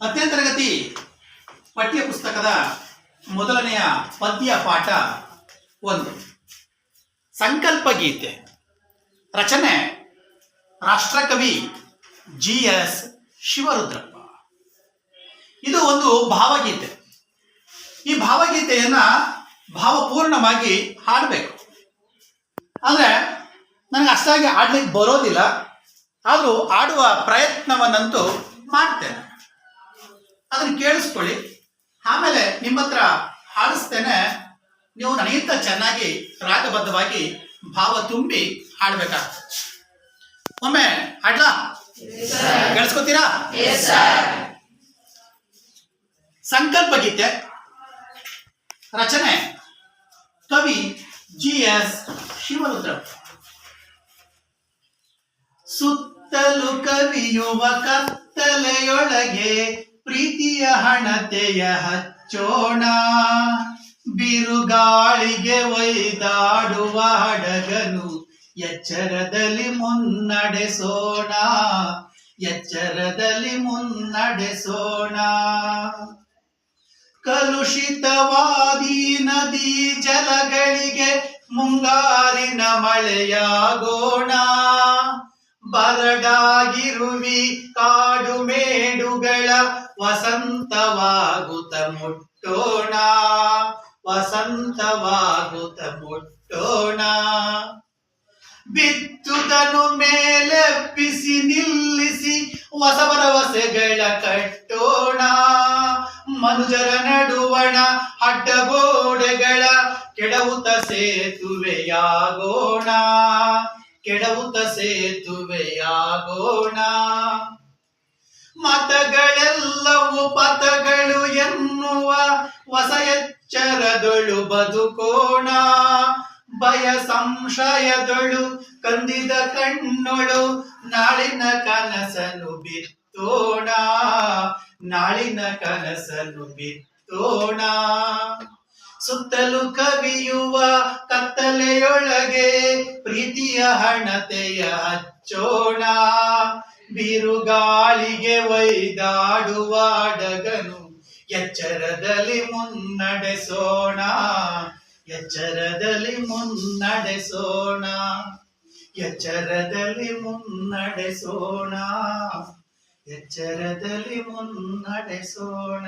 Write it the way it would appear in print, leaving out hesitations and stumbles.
10ನೇ ತರಗತಿ ಪಠ್ಯ ಪುಸ್ತಕದ ಮೊದಲನೆಯ ಪದ್ಯ ಪಾಠ 1. ಸಂಕಲ್ಪ ಗೀತೆ. ರಚನೆ ರಾಷ್ಟ್ರಕವಿ GS ಶಿವರುದ್ರಪ್ಪ. ಇದು ಒಂದು ಭಾವಗೀತೆ. ಈ ಭಾವಗೀತೆಯನ್ನ ಭಾವಪೂರ್ಣವಾಗಿ ಹಾಡಬೇಕು. ಅಂದರೆ ನನಗೆ ಅಷ್ಟಾಗಿ ಆಡ್ಲಿಕ್ಕೆ ಬರೋದಿಲ್ಲ, ಆದರೂ ಆಡುವ ಪ್ರಯತ್ನವನ್ನಂತೂ ಮಾಡ್ತೇನೆ. ಅದನ್ನು ಕೇಳಿಸ್ಕೊಳ್ಳಿ, ಆಮೇಲೆ ನಿಮ್ಮ ಹತ್ರ ಹಾಡಿಸ್ತೇನೆ. ನೀವು ನನಗಿಂತ ಚೆನ್ನಾಗಿ ರಾಗಬದ್ಧವಾಗಿ ಭಾವ ತುಂಬಿ ಹಾಡಬೇಕಾಗ್ತದೆ. ಒಮ್ಮೆ ಹಾಡ್ಲಾ? ಕೇಳಿಸ್ಕೊತೀರಾ? ಸಂಕಲ್ಪ ಗೀತೆ. ರಚನೆ ಕವಿ GS ಶಿವರುದ್ರಪ್ಪ. ಸುತ್ತಲೂ ಕವಿಯುವ ಕತ್ತಲೆಯೊಳಗೆ ಪ್ರೀತಿಯ ಹಣತೆಯ ಹಚ್ಚೋಣ, ಬಿರುಗಾಳಿಗೆ ಒಯ್ದಾಡುವ ಹಡಗನು ಎಚ್ಚರದಲ್ಲಿ ಮುನ್ನಡೆಸೋಣ, ಎಚ್ಚರದಲ್ಲಿ ಮುನ್ನಡೆಸೋಣ. ಕಲುಷಿತವಾದಿ ನದಿ ಜಲಗಳಿಗೆ ಮುಂಗಾರಿನ ಮಳೆಯಾಗೋಣ, ಬರಡಾಗಿರುವಿ ಕಾಡು ಮೇಡುಗಳ ವಸಂತವಾಗುತ್ತ ಮುಟ್ಟೋಣ, ವಸಂತವಾಗುತ್ತ ಮುಟ್ಟೋಣ. ಬಿತ್ತುದನು ಮೇಲೆಬ್ಬಿಸಿ ನಿಲ್ಲಿಸಿ ಹೊಸ ಭರವಸೆಗಳ ಕಟ್ಟೋಣ, ಮನುಜರ ನಡುವಣ ಅಡ್ಡಗೋಡೆಗಳ ಕೆಡವುತ ಸೇತುವೆಯಾಗೋಣ, ಕೆಡವುತ ಸೇತುವೆಯಾಗೋಣ. ಮತಗಳೆಲ್ಲವೂ ಪಥಗಳು ಎನ್ನುವ ಹೊಸ ಎಚ್ಚರದೊಳು ಬದುಕೋಣ, ಭಯ ಸಂಶಯದೊಳು ಕಂದಿದ ಕಣ್ಣೊಳು ನಾಳಿನ ಕನಸನ್ನು ಬಿತ್ತೋಣ, ನಾಳಿನ ಕನಸನ್ನು ಬಿತ್ತೋಣ. ಸುತ್ತಲೂ ಕವಿಯುವ ಕತ್ತಲೆಯೊಳಗೆ ಪ್ರೀತಿಯ ಹಣತೆಯ ಹಚ್ಚೋಣ, ಬಿರುಗಾಳಿಗೆ ಒಯ್ದಾಡುವ ಹಡಗನು ಎಚ್ಚರದಲ್ಲಿ ಮುನ್ನಡೆಸೋಣ, ಎಚ್ಚರದಲ್ಲಿ ಮುನ್ನಡೆಸೋಣ, ಎಚ್ಚರದಲ್ಲಿ ಮುನ್ನಡೆಸೋಣ, ಎಚ್ಚರದಲ್ಲಿ ಮುನ್ನಡೆಸೋಣ.